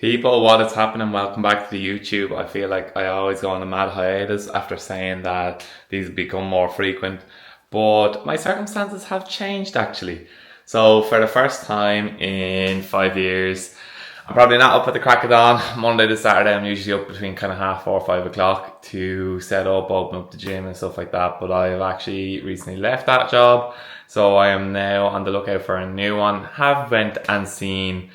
People, what is happening? Welcome back to the YouTube. I feel like I always go on a mad hiatus after saying that these become more frequent, but my circumstances have changed actually. So for the first time in 5 years, I'm probably not up at the crack of dawn. Monday to Saturday, I'm usually up between kind of 4:30, 5 o'clock to set up, open up the gym and stuff like that. But I've actually recently left that job, so I am now on the lookout for a new one. Have went and seen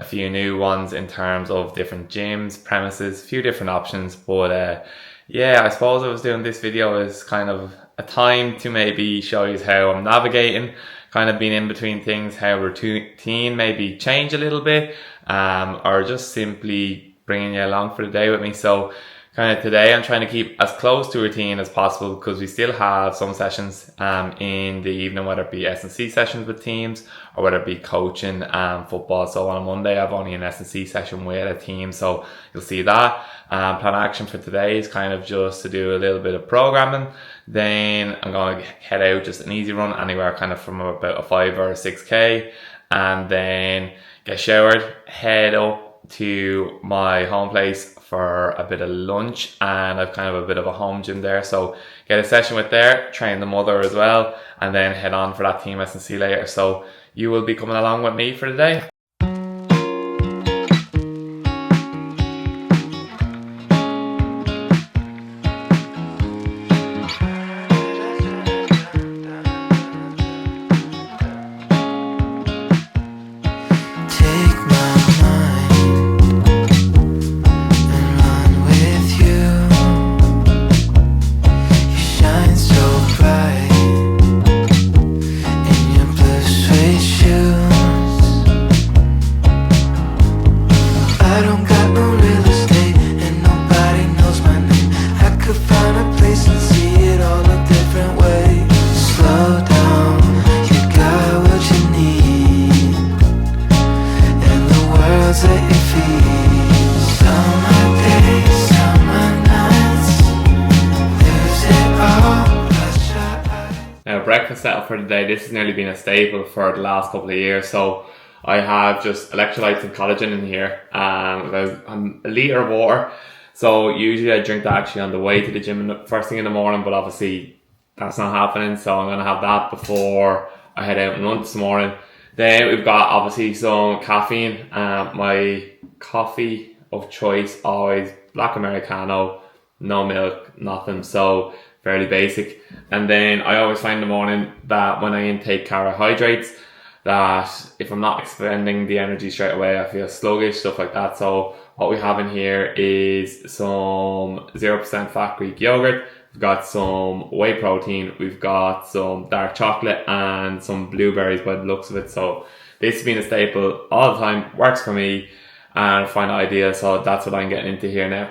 a few new ones in terms of different gyms, premises, a few different options. But yeah, I suppose I was doing this video as kind of a time to maybe show you how I'm navigating, kind of being in between things, how routine maybe change a little bit, or just simply bringing you along for the day with me. So kind of today I'm trying to keep as close to routine as possible because we still have some sessions in the evening, whether it be S&C sessions with teams or whether it be coaching football. So on a Monday I've only an S&C session with a team, so you'll see that. Plan of action for today is kind of just to do a little bit of programming. Then I'm going to head out just an easy run anywhere kind of from about a 5 or a 6k, and then get showered, head up to my home place for a bit of lunch, and I've kind of a bit of a home gym there, so get a session with there, train the mother as well, and then head on for that team S&C later. So you will be coming along with me for the day. Breakfast setup for today. This has nearly been a staple for the last couple of years. So I have just electrolytes and collagen in here, about a litre of water. So usually I drink that actually on the way to the gym first thing in the morning, but obviously that's not happening. So I'm going to have that before I head out and run this morning. Then we've got obviously some caffeine. My coffee of choice, always black Americano, no milk, nothing. So fairly basic. And then I always find in the morning that when I intake carbohydrates, that if I'm not expending the energy straight away, I feel sluggish, stuff like that. So what we have in here is some 0% fat Greek yogurt. We've got some whey protein. We've got some dark chocolate and some blueberries by the looks of it. So this has been a staple all the time, works for me, and I find it ideal. So that's what I'm getting into here now.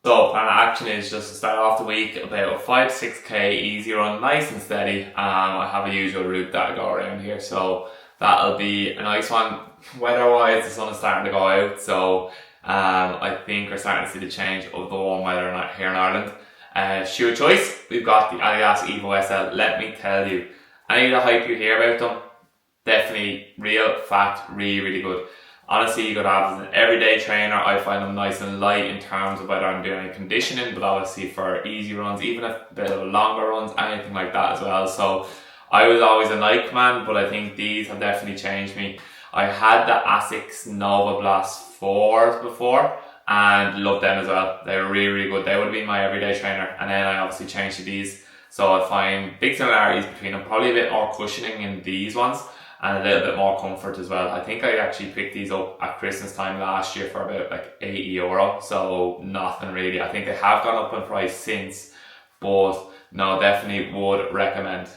So plan of action is just to start off the week about a 5-6k easy run, nice and steady. I have a usual route that I go around here, so that'll be a nice one. Weather-wise, the sun is starting to go out, so I think we're starting to see the change of the warm weather here in Ireland. Shoe of choice, we've got the Adidas Evo SL. Let me tell you, any of the hype you hear about them, definitely real fact, really good. Honestly, you could have as an everyday trainer. I find them nice and light in terms of whether I'm doing any conditioning, but obviously for easy runs, even a bit of longer runs, anything like that as well. So I was always a Nike man, but I think these have definitely changed me. I had the Asics Nova Blast 4s before and loved them as well. They were really good. They would have been my everyday trainer, and then I obviously changed to these. So I find big similarities between them. Probably a bit more cushioning in these ones, and a little bit more comfort as well. I think I actually picked these up at Christmas time last year for about like €80, so nothing really. I think they have gone up in price since, but no, definitely would recommend.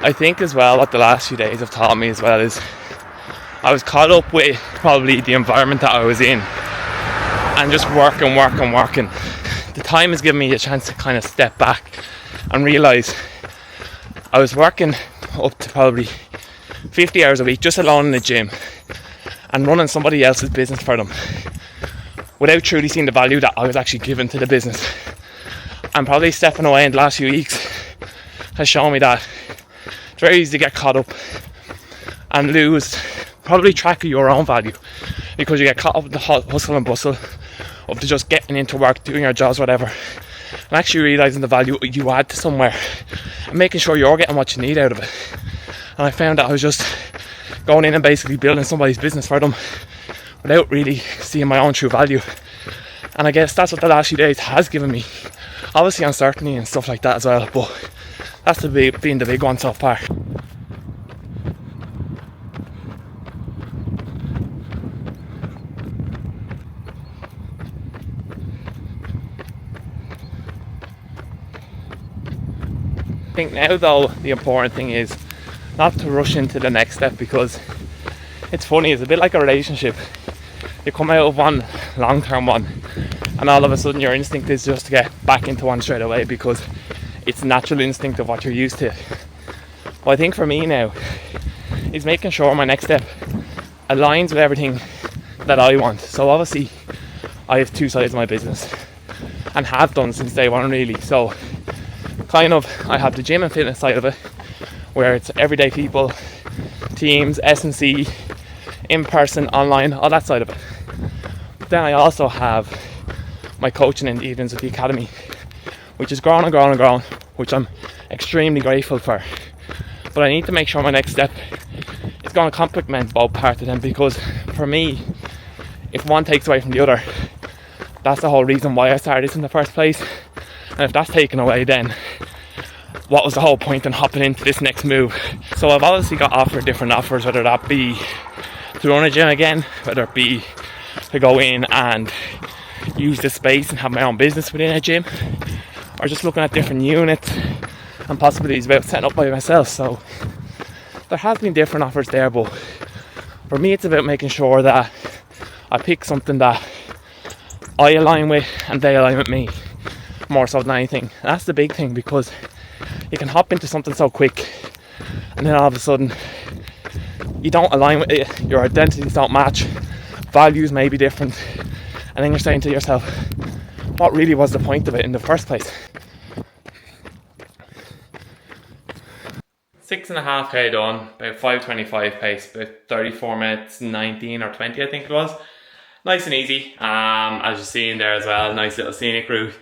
I think as well what the last few days have taught me as well is I was caught up with probably the environment that I was in and just working. The time has given me a chance to kind of step back and realise I was working up to probably 50 hours a week just alone in the gym and running somebody else's business for them without truly seeing the value that I was actually giving to the business. And probably stepping away in the last few weeks has shown me that it's very easy to get caught up and lose probably track of your own value because you get caught up in the hustle and bustle of just getting into work, doing your jobs, whatever, and actually realising the value you add to somewhere and making sure you're getting what you need out of it. And I found that I was just going in and basically building somebody's business for them without really seeing my own true value. And I guess that's what the last few days has given me. Obviously uncertainty and stuff like that as well, but that's been the big one so far. I think now though the important thing is not to rush into the next step, because it's funny, it's a bit like a relationship. You come out of one long-term one and all of a sudden your instinct is just to get back into one straight away because it's natural instinct of what you're used to. But I think for me now is making sure my next step aligns with everything that I want. So obviously I have two sides of my business and have done since day one really. So kind of I have the gym and fitness side of it where it's everyday people, teams, S&C, in person, online, all that side of it. But then I also have my coaching in the evenings with the academy, which is grown, which I'm extremely grateful for. But I need to make sure my next step is going to complement both parts of them, because for me, if one takes away from the other, that's the whole reason why I started this in the first place. And if that's taken away, then what was the whole point in hopping into this next move? So I've obviously got offered different offers, whether that be to run a gym again, whether it be to go in and use the space and have my own business within a gym, or just looking at different units and possibilities about setting up by myself. So there has been different offers there, but for me it's about making sure that I pick something that I align with and they align with me more so than anything. And that's the big thing, because you can hop into something so quick and then all of a sudden you don't align with it, your identities don't match, values may be different, and then you're saying to yourself, what really was the point of it in the first place? 6.5k done, about 5:25 pace, about 34 minutes 19 or 20 I think it was. Nice and easy, as you're seeing there as well, nice little scenic route.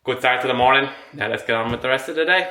Good start to the morning. Now let's get on with the rest of the day.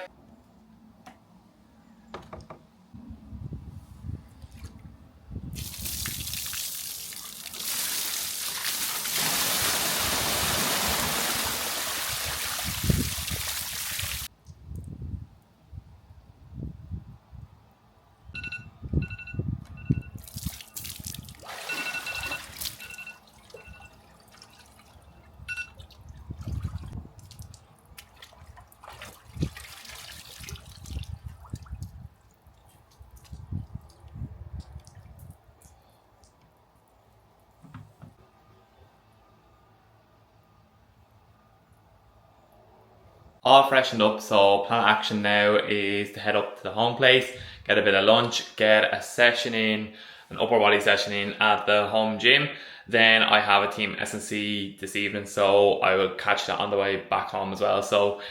All freshened up, so plan of action now is to head up to the home place, get a bit of lunch, get a session in, an upper body session in at the home gym. Then I have a team S&C this evening, so I will catch that on the way back home as well. So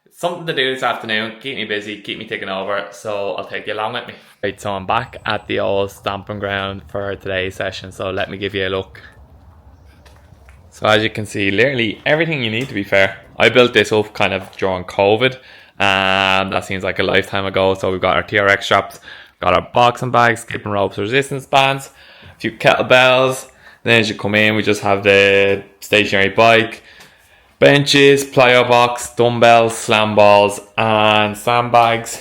it's something to do this afternoon, keep me busy, keep me ticking over, so I'll take you along with me. Right, so I'm back at the old stomping ground for today's session, so let me give you a look. So as you can see, literally everything you need, to be fair. I built this up kind of during COVID, and that seems like a lifetime ago. So we've got our TRX straps, got our boxing bags, skipping ropes, resistance bands, a few kettlebells. Then as you come in, we just have the stationary bike, benches, plyo box, dumbbells, slam balls, and sandbags.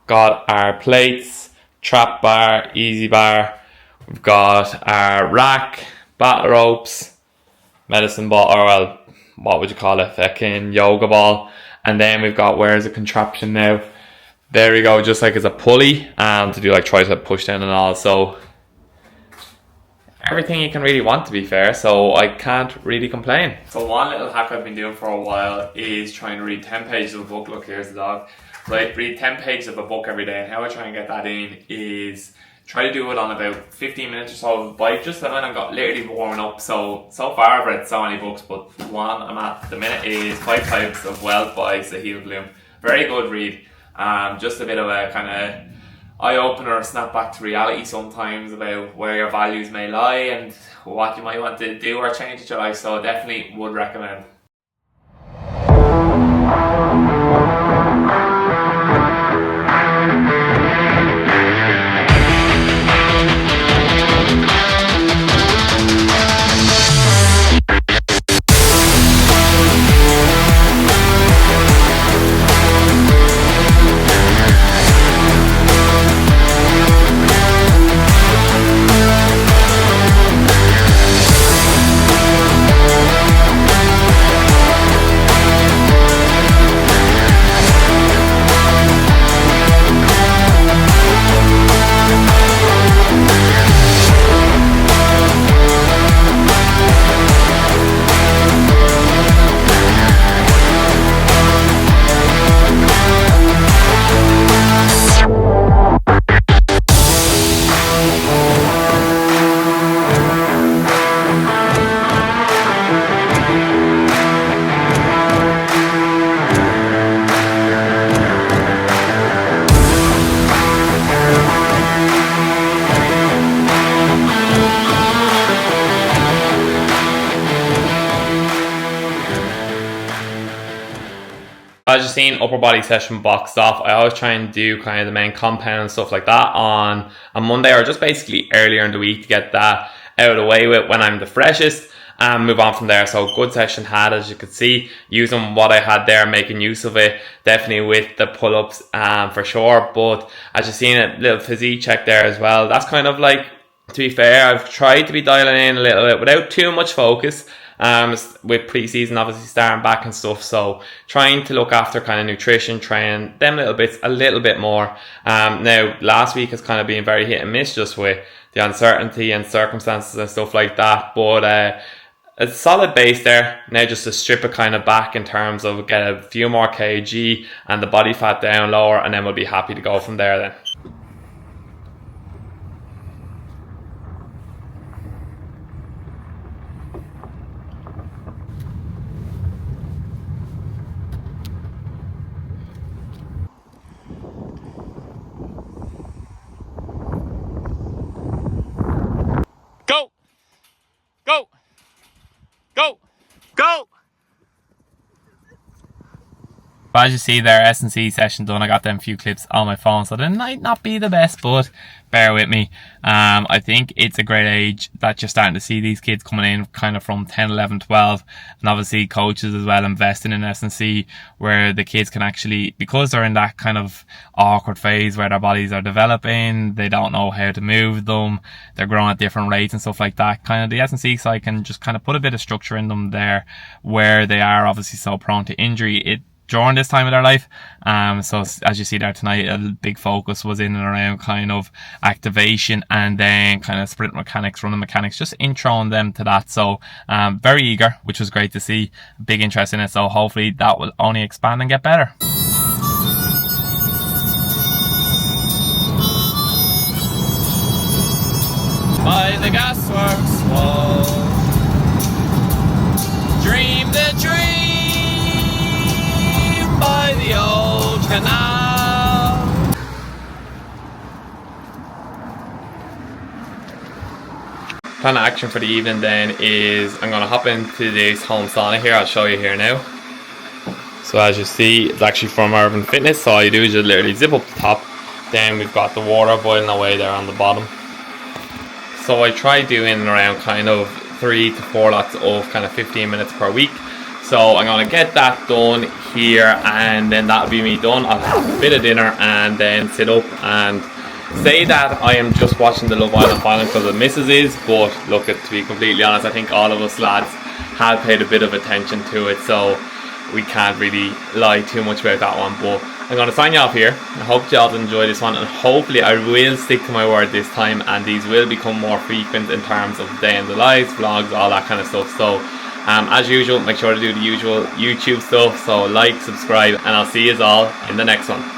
Got our plates, trap bar, easy bar. We've got our rack, battle ropes, medicine ball, or well, what would you call it, fucking yoga ball. And then we've got, where's the contraption now, There we go, just like as a pulley to do like tricep push down and all. So everything you can really want, to be fair, so I can't really complain. So one little hack I've been doing for a while is trying to read 10 pages of a book. Look, here's the dog. So I read 10 pages of a book every day, and how I try and get that in is try to do it on about 15 minutes or so of the bike, just when I'm got literally warming up. So far I've read so many books, but the one I'm at the minute is 5 Types of Wealth by Sahil Bloom. Very good read. Just a bit of a kind of eye-opener, snap back to reality sometimes about where your values may lie and what you might want to do or change in your life, so definitely would recommend. As you've seen, upper body session boxed off. I always try and do kind of the main compound and stuff like that on a Monday, or just basically earlier in the week, to get that out of the way with when I'm the freshest, and move on from there. So good session had, as you could see, using what I had there, making use of it, definitely with the pull-ups for sure. But as you've seen, a little physique check there as well. That's kind of like, to be fair, I've tried to be dialing in a little bit without too much focus. With pre-season obviously starting back and stuff, so trying to look after kind of nutrition, train them little bits a little bit more. Now last week has kind of been very hit and miss just with the uncertainty and circumstances and stuff like that, but a solid base there. Now just to strip it kind of back in terms of get a few more kg and the body fat down lower, and then we'll be happy to go from there then. Go! Go! Go! Go! But as you see there, S&C session done. I got them few clips on my phone, so they might not be the best, but bear with me. I think it's a great age that you're starting to see these kids coming in kind of from 10, 11, 12, and obviously coaches as well investing in S&C, where the kids can actually, because they're in that kind of awkward phase where their bodies are developing, they don't know how to move them, they're growing at different rates and stuff like that. Kind of the S&C side can just kind of put a bit of structure in them there, where they are obviously so prone to injury during this time of their life. So as you see there tonight, a big focus was in and around kind of activation and then kind of sprint mechanics, running mechanics, just introing them to that. So very eager, which was great to see. Big interest in it, so hopefully that will only expand and get better. By the gasworks wall, dream the dream by the old canal. Plan of action for the evening then is I'm going to hop into this home sauna here. I'll show you here now. So as you see, it's actually from Urban Fitness, so all you do is just literally zip up the top, then we've got the water boiling away there on the bottom. So I try doing around kind of 3 to 4 lots of kind of 15 minutes per week. So I'm going to get that done here, and then that'll be me done. I'll have a bit of dinner and then sit up and say that I am just watching the Love Island final because the missus is, but look, to be completely honest, I think all of us lads have paid a bit of attention to it. So we can't really lie too much about that one. But I'm going to sign you off here. I hope you all enjoy this one, and hopefully I will stick to my word this time, and these will become more frequent in terms of day in the lives, vlogs, all that kind of stuff. So as usual, make sure to do the usual YouTube stuff. So like, subscribe, and I'll see you all in the next one.